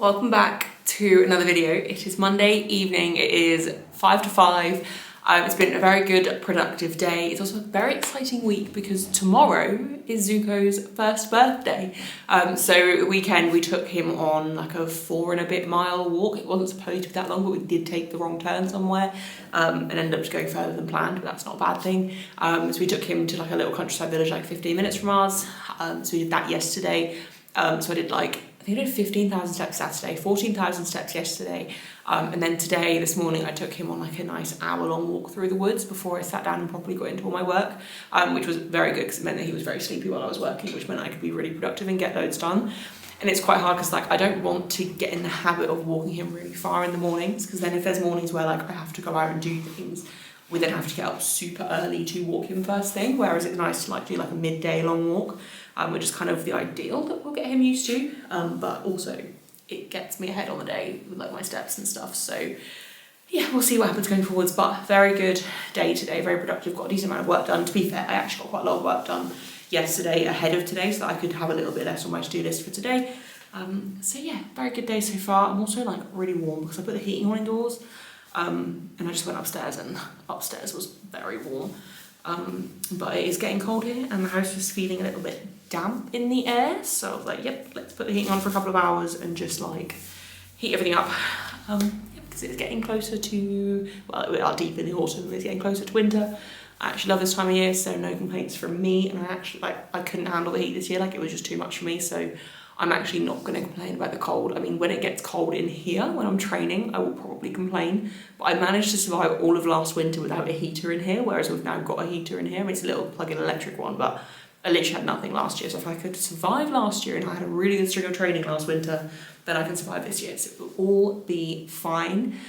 Welcome back to another video. It is Monday evening, it is 5 to 5. It's been a very good, productive day. It's also a very exciting week because tomorrow is Zuko's first birthday. So weekend we took him on like a 4 and a bit mile walk. It wasn't supposed to be that long, but we did take the wrong turn somewhere and ended up just going further than planned, but that's not a bad thing. So we took him to like a little countryside village like 15 minutes from ours. So we did that yesterday. So I did I think I did 15,000 steps Saturday, 14,000 steps yesterday, and then today, this morning, I took him on like a nice hour-long walk through the woods before I sat down and properly got into all my work, which was very good because it meant that he was very sleepy while I was working, which meant I could be really productive and get loads done. And it's quite hard because I don't want to get in the habit of walking him really far in the mornings, because then if there's mornings where I have to go out and do things, we then have to get up super early to walk him first thing, whereas it's nice to do like a midday long walk, which is kind of the ideal that we'll get him used to, but also it gets me ahead on the day with my steps and stuff. So yeah, we'll see what happens going forwards, but very good day today, very productive, got a decent amount of work done. To be fair, I actually got quite a lot of work done yesterday ahead of today so that I could have a little bit less on my to-do list for today. So yeah, very good day so far. I'm also really warm because I put the heating on indoors. And I just went upstairs and upstairs was very warm, but it is getting cold here and the house is feeling a little bit damp in the air, so I was like, yep, let's put the heating on for a couple of hours and just heat everything up, because it's getting closer to, well, we are deep in the autumn, it's getting closer to winter. I actually love this time of year, so no complaints from me, and I actually I couldn't handle the heat this year, it was just too much for me, so I'm actually not going to complain about the cold. I mean, when it gets cold in here, when I'm training, I will probably complain. But I managed to survive all of last winter without a heater in here, whereas we've now got a heater in here. It's a little plug-in electric one, but I literally had nothing last year. So if I could survive last year and I had a really good string of training last winter, then I can survive this year. So it will all be fine.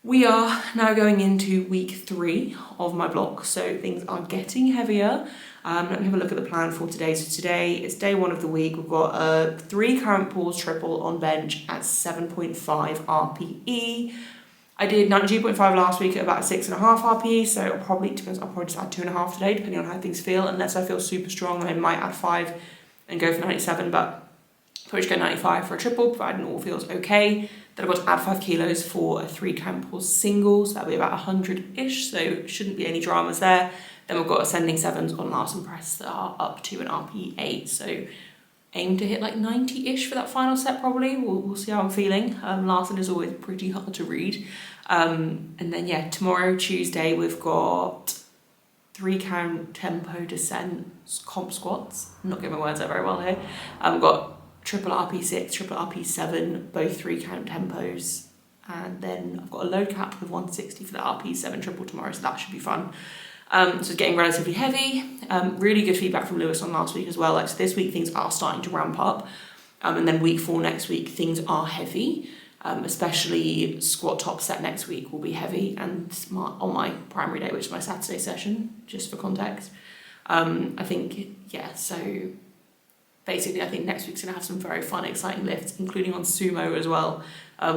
We are now going into week 3 of my block, so things are getting heavier. Let me have a look at the plan for today. So today is day 1 of the week. We've got a 3 current pulls triple on bench at 7.5 RPE. I did 92.5 last week at about 6.5 RPE, so I'll probably just add 2.5 today, depending on how things feel. Unless I feel super strong, then I might add 5 and go for 97, but probably just go 95 for a triple, providing all feels okay. Then I've got to add 5 kilos for a 3 count pulls single, so that'll be about 100-ish, so shouldn't be any dramas there. Then we've got ascending 7s on Larsen press that are up to an RPE 8, so aim to hit 90-ish for that final set probably. We'll see how I'm feeling. Larsen is always pretty hard to read. And then yeah, tomorrow, Tuesday, we've got 3 count tempo descent comp squats. I'm not getting my words out very well here. We've got triple RP6, triple RP7, both 3 count tempos. And then I've got a load cap with 160 for the RP7 triple tomorrow, so that should be fun. So it's getting relatively heavy. Really good feedback from Lewis on last week as well. So this week things are starting to ramp up. And then week 4 next week, things are heavy. Especially squat top set next week will be heavy. And on my primary day, which is my Saturday session, just for context. I think, yeah, so basically I think next week's going to have some very fun, exciting lifts, including on sumo as well,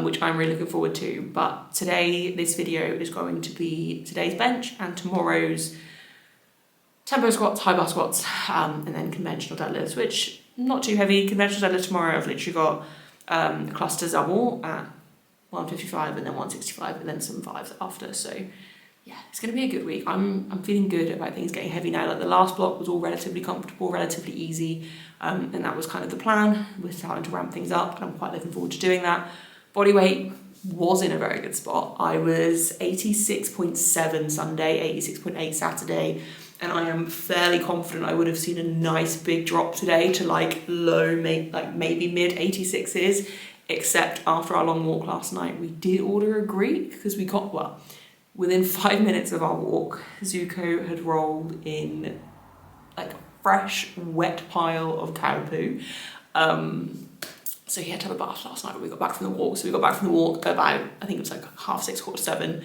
which I'm really looking forward to. But today, this video is going to be today's bench and tomorrow's tempo squats, high bar squats, and then conventional deadlifts, which not too heavy. Conventional deadlift tomorrow, I've literally got a cluster double at 155 and then 165 and then some 5s after. So yeah, it's going to be a good week. I'm feeling good about things getting heavy now. The last block was all relatively comfortable, relatively easy, and that was kind of the plan. We're starting to ramp things up, and I'm quite looking forward to doing that. Body weight was in a very good spot. I was 86.7 Sunday, 86.8 Saturday, and I am fairly confident I would have seen a nice big drop today to low, maybe mid 86s, except after our long walk last night, we did order a Greek because we got, within 5 minutes of our walk, Zuko had rolled in a fresh, wet pile of cow poo. So he had to have a bath last night when we got back from the walk. So we got back from the walk about, I think it was 6:30, 7:15,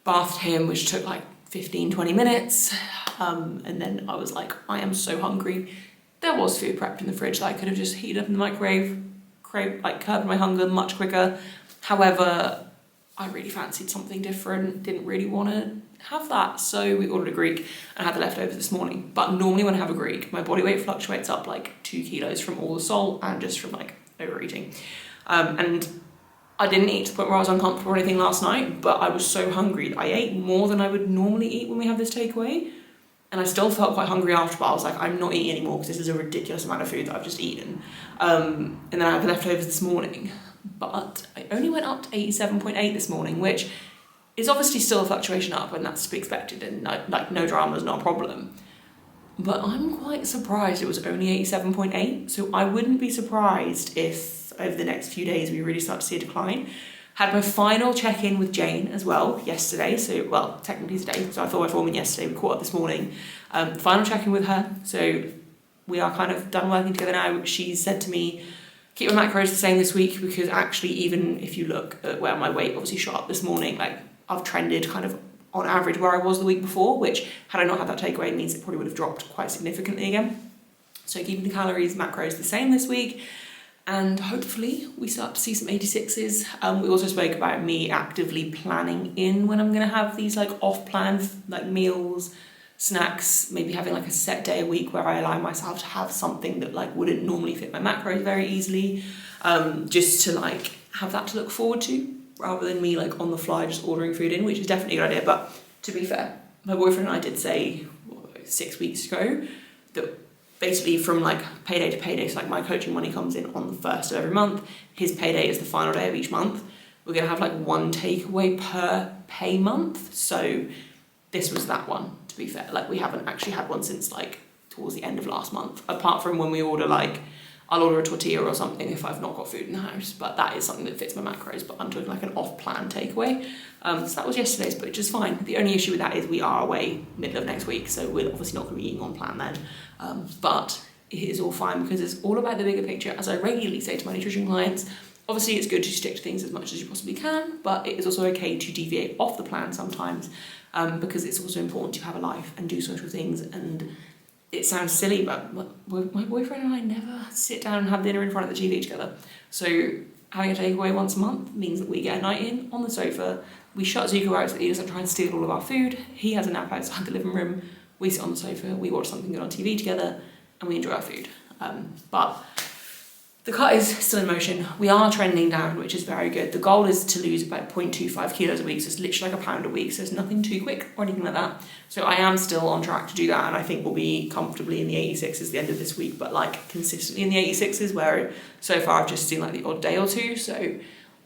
bathed him, which took 15-20 minutes. And then I was like, I am so hungry. There was food prepped in the fridge that I could have just heated up in the microwave, curbed my hunger much quicker. However, I really fancied something different, didn't really want to have that, so we ordered a Greek and had the leftovers this morning. But normally when I have a Greek, my body weight fluctuates up 2 kilos from all the salt and just from overeating. And I didn't eat to the point where I was uncomfortable or anything last night, but I was so hungry that I ate more than I would normally eat when we have this takeaway. And I still felt quite hungry after, but I was like, I'm not eating anymore because this is a ridiculous amount of food that I've just eaten. And then I had the leftovers this morning. But I only went up to 87.8 this morning, which is obviously still a fluctuation up, and that's to be expected, and no drama is not a problem. But I'm quite surprised it was only 87.8, so I wouldn't be surprised if over the next few days we really start to see a decline. Had my final check-in with Jane as well yesterday, so, well, technically today, so I thought I'd film in yesterday, we caught up this morning. Final check-in with her, so we are kind of done working together now. She said to me, keep my macros the same this week, because actually even if you look at where my weight obviously shot up this morning, like I've trended kind of on average where I was the week before, which had I not had that takeaway means it probably would have dropped quite significantly again. So keeping the calories, macros the same this week, and hopefully we start to see some 86s. We also spoke about me actively planning in when I'm going to have these like off-plan like meals, snacks, maybe having like a set day a week where I allow myself to have something that like wouldn't normally fit my macros very easily, just to like have that to look forward to, rather than me like on the fly just ordering food in, which is definitely a good idea. But to be fair, my boyfriend and I did say 6 weeks ago that basically from like payday to payday, so like my coaching money comes in on the 1st of every month, his payday is the final day of each month. We're gonna have like one takeaway per pay month, so this was that one, to be fair. Like we haven't actually had one since like towards the end of last month, apart from when we order like, I'll order a tortilla or something if I've not got food in the house, but that is something that fits my macros, but I'm doing like an off-plan takeaway. So that was yesterday's, but just fine. The only issue with that is we are away middle of next week, so we're obviously not going to be eating on plan then. But it is all fine because it's all about the bigger picture. As I regularly say to my nutrition clients, obviously it's good to stick to things as much as you possibly can, but it is also okay to deviate off the plan sometimes, because it's also important to have a life and do social things. And it sounds silly, but my boyfriend and I never sit down and have dinner in front of the TV together. So having a takeaway once a month means that we get a night in on the sofa. We shut Zuko out so that he doesn't try and steal all of our food. He has a nap outside the living room. We sit on the sofa, we watch something good on TV together, and we enjoy our food. But the cut is still in motion. We are trending down, which is very good. The goal is to lose about 0.25 kilos a week, so it's literally like a pound a week, so it's nothing too quick or anything like that. So I am still on track to do that, and I think we'll be comfortably in the 86s at the end of this week, but like consistently in the 86s, where so far I've just seen like the odd day or two, so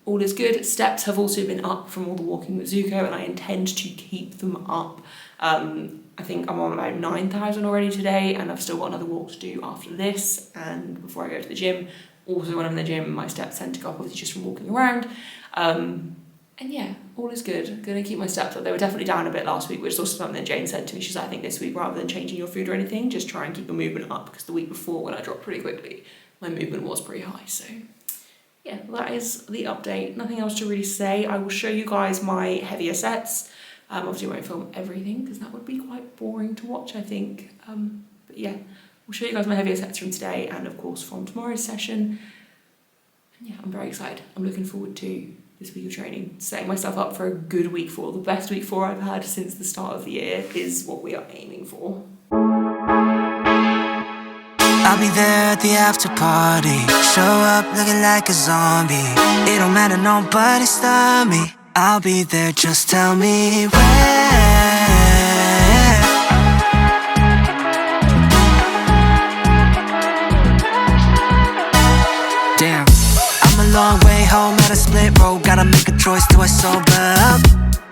all is good. Steps have also been up from all the walking with Zuko, and I intend to keep them up. I think I'm on about 9,000 already today, and I've still got another walk to do after this and before I go to the gym. Also when I'm in the gym, my steps tend to go up obviously just from walking around. And yeah, all is good. Gonna keep my steps up. They were definitely down a bit last week, which is also something that Jane said to me. She's like, I think this week, rather than changing your food or anything, just try and keep your movement up, because the week before when I dropped pretty quickly, my movement was pretty high. So yeah, that is the update. Nothing else to really say. I will show you guys my heavier sets. Obviously I won't film everything because that would be quite boring to watch, I think. But yeah, we'll show you guys my heavier sets from today and of course from tomorrow's session. And yeah, I'm very excited. I'm looking forward to this week of training, setting myself up for a good week 4. The best week 4 I've had since the start of the year is what we are aiming for. I'll be there at the after party. Show up looking like a zombie. It don't matter, nobody stop me. I'll be there, just tell me where. Damn, I'm a long way home at a split road. Gotta make a choice, do I sober up?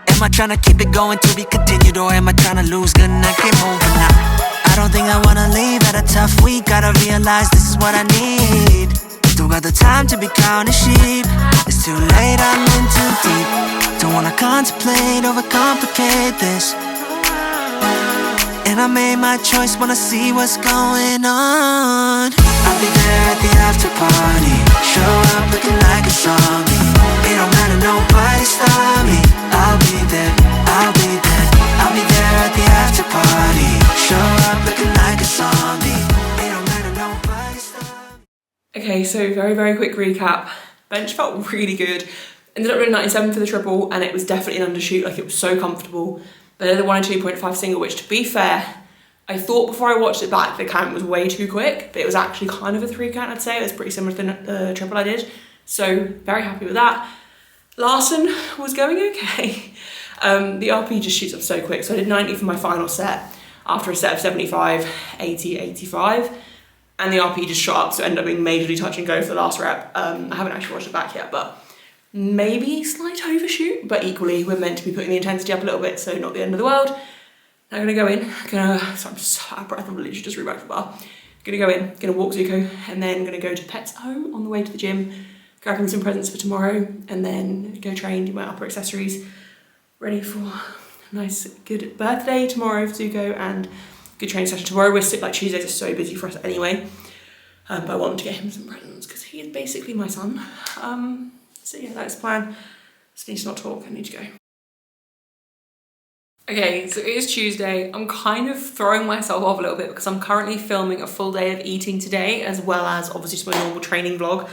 Am I tryna keep it going to be continued, or am I tryna lose? Good night, game over now. I don't think I wanna leave at a tough week. Gotta realize this is what I need. Don't got the time to be counting sheep. It's too late, I'm in too deep. Don't wanna contemplate, overcomplicate this. And I made my choice, wanna see what's going on. I'll be there at the after party. Show up looking like a zombie. It don't matter, nobody stop me. I'll be there, I'll be there. I'll be there at the after party. Show up looking like a zombie. It don't matter, nobody stop me. Okay, so very quick recap. Bench felt really good. Ended up doing 97 for the triple, and it was definitely an undershoot. Like, it was so comfortable. But I did a 102.5 single, which, to be fair, I thought before I watched it back the count was way too quick, but it was actually kind of a 3 count, I'd say. It was pretty similar to the triple I did. So very happy with that. Larson was going okay. The RP just shoots up so quick. So I did 90 for my final set after a set of 75, 80, 85. And the RP just shot up, so it ended up being majorly touch and go for the last rep. I haven't actually watched it back yet, but maybe slight overshoot, but equally we're meant to be putting the intensity up a little bit, so not the end of the world. Now I'm gonna go in, sorry, I'm just so out of breath, I'm literally just rebacked the bar. Gonna go in, gonna walk Zuko, and then gonna go to Pet's home on the way to the gym, grab him some presents for tomorrow, and then go train, do my upper accessories, ready for a nice, good birthday tomorrow for Zuko, and good training session tomorrow. We're sick, like Tuesdays are so busy for us anyway, but I want to get him some presents because he is basically my son. So yeah, that's the plan. Just need to not talk, I need to go. Okay, so it is Tuesday. I'm kind of throwing myself off a little bit because I'm currently filming a full day of eating today, as well as obviously just my normal training vlog.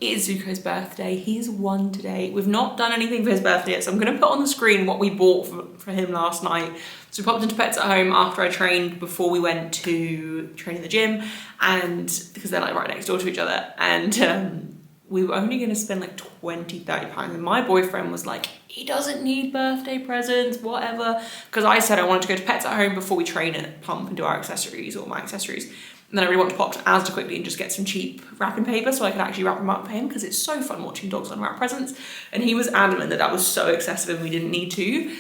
It is Zuko's birthday. He's 1 today. We've not done anything for his birthday yet, so I'm gonna put on the screen what we bought for him last night. So we popped into Pets at Home after I trained, before we went to train in the gym, and because they're like right next door to each other, and we were only going to spend like 20, 30 pounds. And my boyfriend was like, he doesn't need birthday presents, whatever. Because I said I wanted to go to Pets at Home before we train and pump and do our accessories, or my accessories. And then I really wanted to pop to Asda quickly and just get some cheap wrapping paper so I could actually wrap them up for him, because it's so fun watching dogs unwrap presents. And he was adamant that that was so excessive and we didn't need to.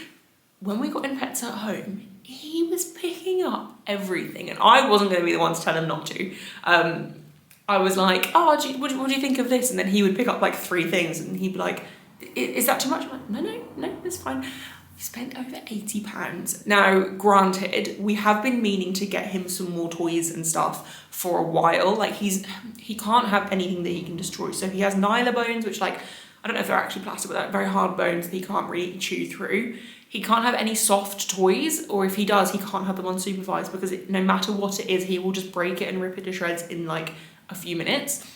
When we got in Pets at Home, he was picking up everything. And I wasn't going to be the one to tell him not to. I was like, oh, what do you think of this? And then he would pick up like 3 things and he'd be like, is that too much? I'm like, no, it's fine. We spent over £80. Now, granted, we have been meaning to get him some more toys and stuff for a while. Like he can't have anything that he can destroy. So he has Nyla bones, which like, I don't know if they're actually plastic, but they're very hard bones that he can't really chew through. He can't have any soft toys, or if he does, he can't have them unsupervised, because no matter what it is, he will just break it and rip it to shreds in like a few minutes.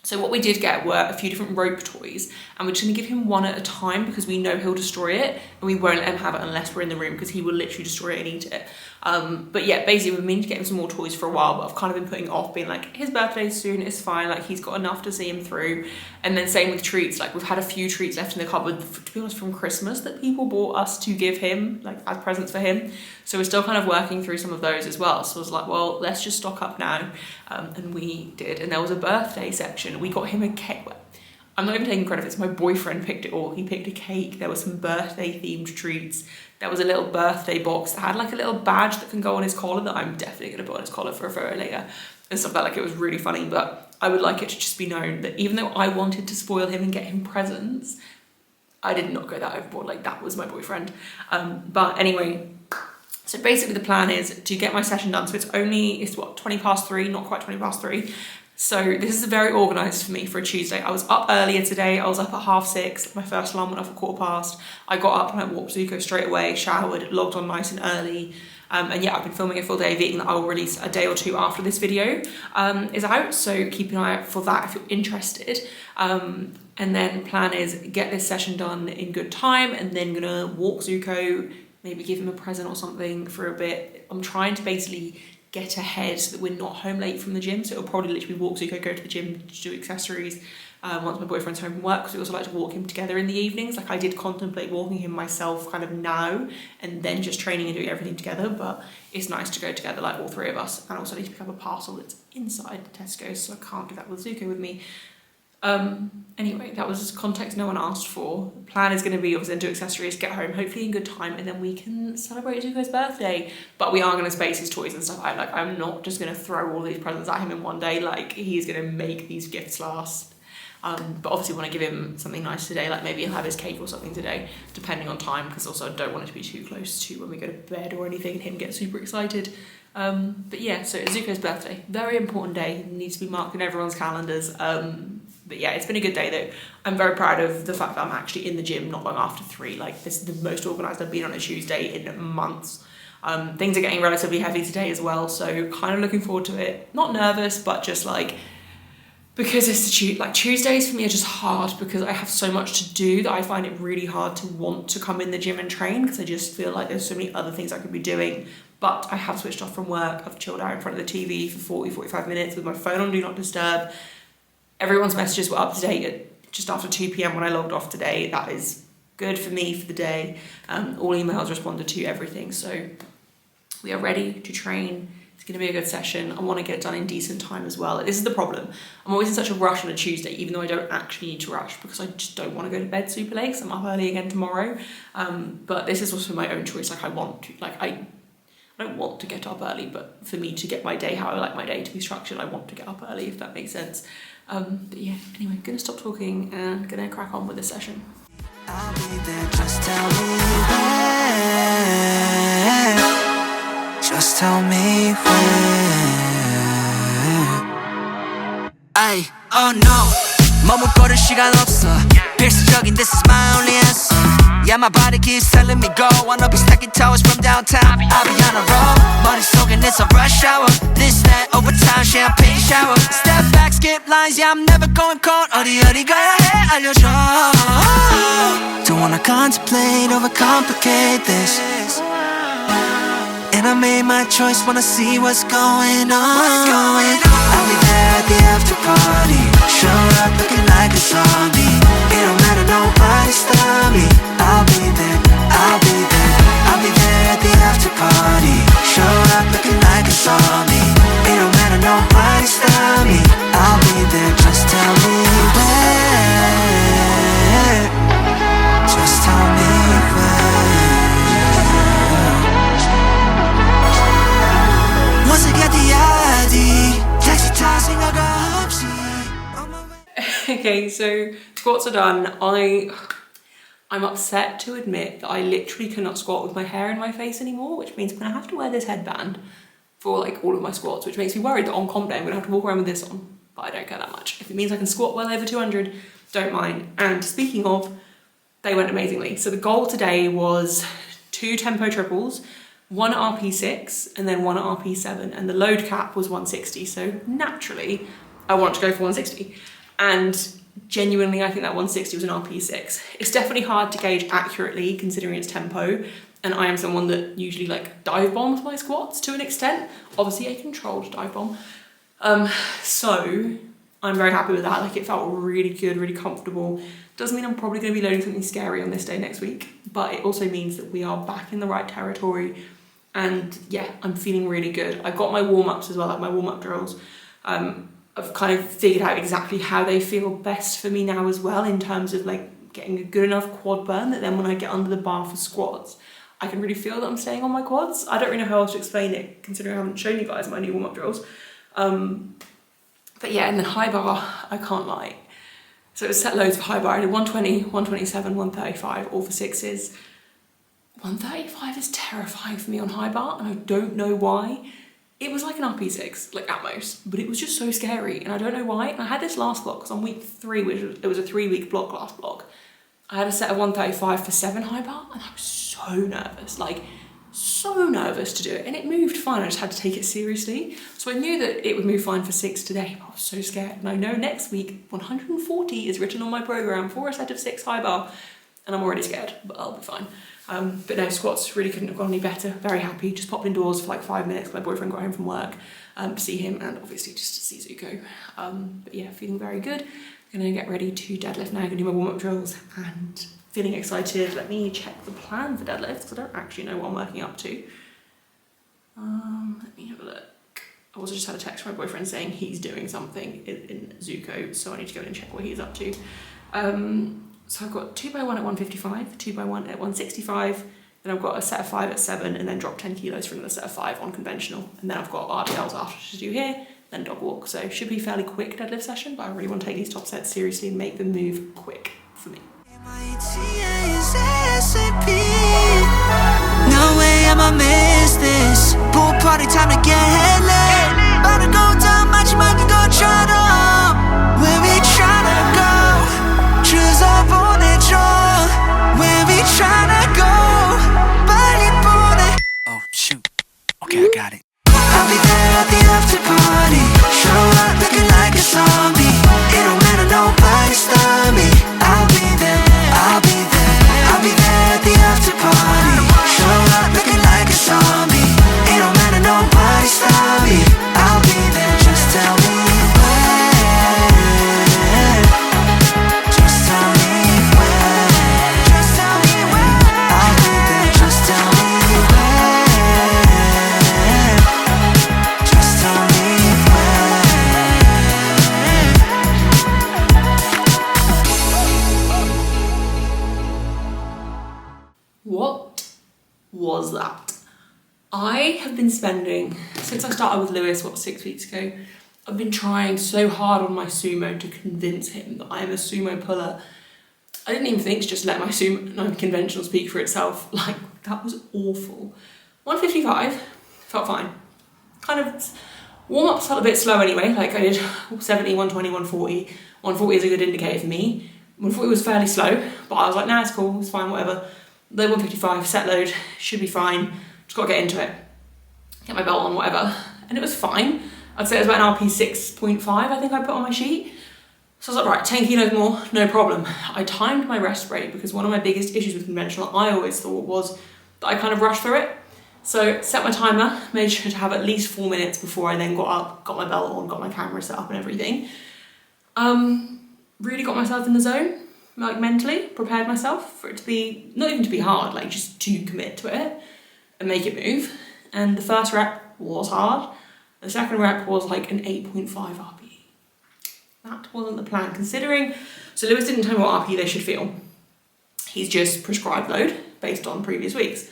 So what we did get were a few different rope toys, and we're just gonna give him one at a time because we know he'll destroy it, and we won't let him have it unless we're in the room, because he will literally destroy it and eat it. But yeah, basically we've been to get him some more toys for a while, but I've kind of been putting off, being like, his birthday's soon, it's fine, like he's got enough to see him through. And then same with treats, like we've had a few treats left in the cupboard, to be honest, from Christmas that people bought us to give him, like as presents for him. So we're still kind of working through some of those as well. So I was like, well, let's just stock up now. And we did. And there was a birthday section. We got him a cake. I'm not even taking credit, it's my boyfriend picked it all. He picked a cake, there were some birthday themed treats, there was a little birthday box that had like a little badge that can go on his collar that I'm definitely gonna put on his collar for a photo later and stuff like that. Like, it was really funny, but I would like it to just be known that even though I wanted to spoil him and get him presents, I did not go that overboard. Like, that was my boyfriend. But anyway, so basically the plan is to get my session done. So it's what, 3:20, not quite 3:20. So this is very organised for me for a Tuesday. I was up earlier today. I was up at 6:30. My first alarm went off at 15:15. I got up and I walked Zuko straight away, showered, logged on nice and early. And yeah, I've been filming a full day of eating that I will release a day or 2 after this video is out. So keep an eye out for that if you're interested. And then plan is get this session done in good time, and then gonna walk Zuko, maybe give him a present or something for a bit. I'm trying to basically get ahead so that we're not home late from the gym. So it'll probably literally walk Zuko, go to the gym to do accessories once my boyfriend's home from work, because we also like to walk him together in the evenings. Like, I did contemplate walking him myself kind of now and then just training and doing everything together, but it's nice to go together, like all 3 of us. And I also need to pick up a parcel that's inside Tesco's, so I can't do that with Zuko with me. Anyway, that was just context no one asked for. The plan is going to be obviously do accessories, get home hopefully in good time, and then we can celebrate Zuko's birthday. But we are going to space his toys and stuff out. Like, I'm not just going to throw all these presents at him in one day. Like, he's going to make these gifts last. But obviously want to give him something nice today, like maybe he'll have his cake or something today, depending on time, because also I don't want it to be too close to when we go to bed or anything and him get super excited. But yeah, so it's Zuko's birthday, very important day, it needs to be marked in everyone's calendars. But yeah, it's been a good day though. I'm very proud of the fact that I'm actually in the gym not long after 3. Like, this is the most organised I've been on a Tuesday in months. Things are getting relatively heavy today as well, so kind of looking forward to it. Not nervous, but just like, because it's Tuesdays for me are just hard because I have so much to do that I find it really hard to want to come in the gym and train, because I just feel like there's so many other things I could be doing. But I have switched off from work, I've chilled out in front of the TV for 45 minutes with my phone on Do Not Disturb. Everyone's messages were up to date at just after 2 p.m. when I logged off today. That is good for me for the day. All emails responded to, everything. So we are ready to train. It's going to be a good session. I want to get it done in decent time as well. This is the problem. I'm always in such a rush on a Tuesday, even though I don't actually need to rush, because I just don't want to go to bed super late, because I'm up early again tomorrow. But this is also my own choice. Like, I want to, like, I don't want to get up early, but for me to get my day how I like my day to be structured, I want to get up early, if that makes sense. But yeah, anyway, gonna stop talking and gonna crack on with the session. I'll be there, just tell me when. Just tell me when. Ay, oh no. 머뭇거릴 시간 없어. 필수적인 this is my only answer. Yeah, my body keeps telling me go. Wanna be stacking towers from downtown. I'll be on a roll. 머릿속엔 it's a rush hour. This, that, overtime, champagne shower. Step back, skip lines, yeah, I'm never going cold. 어디 가야 해, 알려줘. Don't wanna contemplate, overcomplicate this. And I made my choice, wanna see what's going on. I'll be there at the after party. Show up looking like a zombie. It don't matter, nobody stop me. I'll be there, I'll be there. I'll be there at the after party. Show up looking like a zombie. It don't matter, nobody stop me. I'll be there, just tell me when. Just tell me when. Once I get the ID, taxi 타 생각 없이. Okay, so squats are done. I'm upset to admit that I literally cannot squat with my hair in my face anymore, which means I'm gonna have to wear this headband for like all of my squats, which makes me worried that on comp day I'm gonna have to walk around with this on, but I don't care that much. If it means I can squat well over 200, don't mind. And speaking of, they went amazingly. So the goal today was 2 tempo triples, 1 RP6 and then 1 RP7, and the load cap was 160. So naturally, I want to go for 160. And genuinely, I think that 160 was an RP6. It's definitely hard to gauge accurately considering its tempo. And I am someone that usually like dive bombs my squats to an extent. Obviously a controlled dive bomb. So I'm very happy with that. Like, it felt really good, really comfortable. Doesn't mean I'm probably going to be loading something scary on this day next week, but it also means that we are back in the right territory. And yeah, I'm feeling really good. I've got my warm-ups as well, like my warm-up drills. I've kind of figured out exactly how they feel best for me now as well, in terms of like getting a good enough quad burn that then when I get under the bar for squats, I can really feel that I'm staying on my quads. I don't really know how else to explain it, considering I haven't shown you guys my new warm-up drills. But yeah, and then high bar, I can't lie. So it was set loads for high bar. I did 120, 127, 135, all for sixes. 135 is terrifying for me on high bar, and I don't know why. It was like an RP6, like at most, but it was just so scary, and I don't know why. And I had this last block, because on week 3, it was a 3-week block last block, I had a set of 135 for 7 high bar, and I was so nervous, like so nervous to do it, and it moved fine. I just had to take it seriously. So I knew that it would move fine for 6 today, but I was so scared. And I know next week 140 is written on my program for a set of 6 high bar, and I'm already scared, but I'll be fine. But no, squats really couldn't have gone any better. Very happy. Just popped indoors for like 5 minutes. My boyfriend got home from work to see him, and obviously just to see Zuko. But yeah, feeling very good. Gonna get ready to deadlift now. Gonna do my warm-up drills and feeling excited. Let me check the plan for deadlifts, because I don't actually know what I'm working up to. Let me have a look. I also just had a text from my boyfriend saying he's doing something in Zuko, so I need to go in and check what he's up to. So I've got 2x1 at 155, 2x1 at 165, then I've got a set of 5 at 7, and then drop 10 kilos for another set of 5 on conventional. And then I've got RDLs after to do here, then dog walk. So it should be a fairly quick deadlift session, but I really want to take these top sets seriously and make them move quick for me. No way I'ma miss this. Pool party time to get headlit. About to go down, 마지막에 것처럼. Where we tryna go? 주소 보내줘. Where we tryna go? 빨리 보내. Oh shoot. Okay, I got it. I'll be there at the after party. Show up looking like a zombie. It don't matter, nobody stop me. I'll be there, I'll be there. I'll be there at the after party. Show up looking like a zombie. It don't matter, nobody stop me. I'll be there, just tell me when. was that? I have been spending, since I started with Lewis, 6 weeks ago, I've been trying so hard on my sumo to convince him that I am a sumo puller. I didn't even think to just let my sumo conventional speak for itself. Like, that was awful. 155, felt fine. Kind of, warm-ups felt a bit slow anyway, like I did 70, 120, 140. 140 is a good indicator for me. 140 was fairly slow, but I was like, nah, it's cool, it's fine, whatever. Low 155, set load, should be fine. Just gotta get into it. Get my belt on, whatever. And it was fine. I'd say it was about an RP 6.5, I think I put on my sheet. So I was like, right, 10 kilos more, no problem. I timed my rest break because one of my biggest issues with conventional, I always thought, was that I kind of rushed through it. So set my timer, made sure to have at least 4 minutes before I then got up, got my belt on, got my camera set up and everything. Really got myself in the zone, like mentally, prepared myself for it to be, not even to be hard, like just to commit to it and make it move. And the first rep was hard. The second rep was like an 8.5 RPE. That wasn't the plan, considering, so Lewis didn't tell me what RPE they should feel. He's just prescribed load based on previous weeks.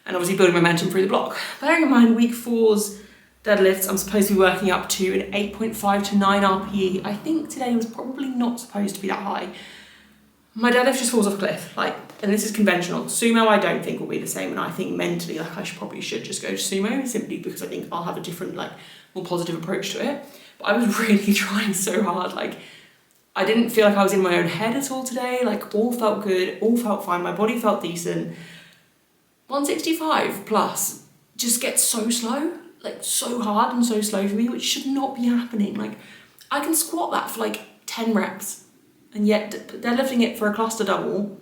And obviously building momentum through the block. Bearing in mind week 4's deadlifts, I'm supposed to be working up to an 8.5 to 9 RPE. I think today was probably not supposed to be that high. My deadlift just falls off a cliff, like, and this is conventional. Sumo I don't think will be the same, and I think mentally, like, I probably should just go to sumo, simply because I think I'll have a different, like, more positive approach to it. But I was really trying so hard, like, I didn't feel like I was in my own head at all today, like, all felt good, all felt fine, my body felt decent. 165 plus just gets so slow, like so hard and so slow for me, which should not be happening. Like, I can squat that for like 10 reps, and yet deadlifting it for a cluster double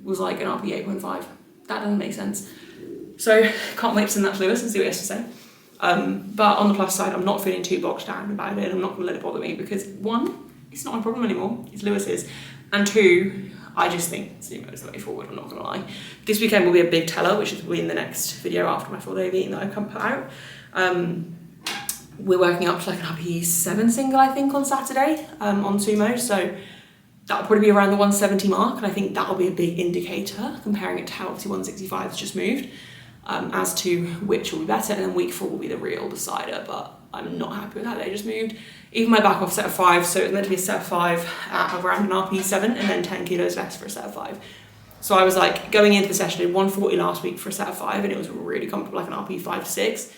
was like an RP 8.5. That doesn't make sense. So can't wait to send that to Lewis and see what he has to say. But on the plus side, I'm not feeling too boxed down about it. I'm not gonna let it bother me because 1, it's not my problem anymore, it's Lewis's. And 2, I just think sumo is the way forward, I'm not gonna lie. This weekend will be a big teller, which will be in the next video after my full day of eating that I can put out. We're working up to like an RP 7 single, I think, on Saturday on sumo, so that'll probably be around the 170 mark, and I think that'll be a big indicator, comparing it to how obviously 165 has just moved, as to which will be better, and then week 4 will be the real decider, but I'm not happy with how they just moved. Even my back off set of 5, so it's meant to be a set of 5 at around an RP 7 and then 10 kilos less for a set of 5. So I was like, going into the session, I did 140 last week for a set of 5 and it was really comfortable, like an RP 5 to 6.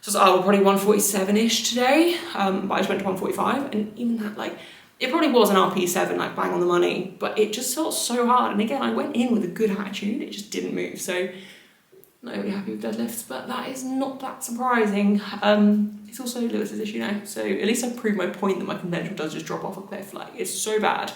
So I was like, oh, probably 147-ish today, but I just went to 145, and even that, like, it probably was an RP 7, like bang on the money, but it just felt so hard. And again, I went in with a good attitude, it just didn't move. So not really happy with deadlifts, but that is not that surprising. It's also Lewis's issue now, so at least I've proved my point that my conventional does just drop off a cliff. Like, it's so bad.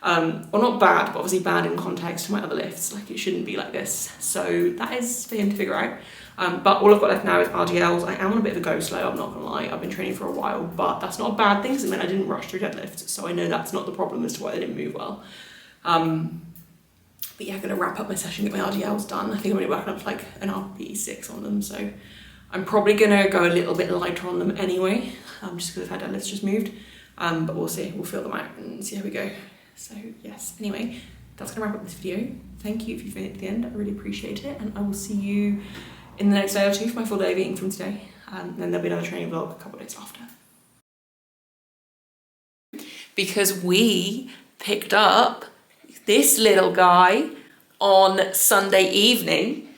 Well, not bad, but obviously bad in context to my other lifts. Like, it shouldn't be like this. So that is for him to figure out. But all I've got left now is RDLs. I am on a bit of a go slow, I'm not gonna lie. I've been training for a while, but that's not a bad thing because it meant I didn't rush through deadlifts. So I know that's not the problem as to why they didn't move well. But yeah, I'm gonna wrap up my session, get my RDLs done. I think I'm only working up to like an RP 6 on them, so I'm probably gonna go a little bit lighter on them anyway, just because I've had deadlifts just moved. But we'll see, we'll feel them out and see how we go. So yes, anyway, that's gonna wrap up this video. Thank you if you've made it to the end, I really appreciate it, and I will see you in the next day or 2 for my full day of eating from today. And then there'll be another training vlog a couple of days after. Because we picked up this little guy on Sunday evening.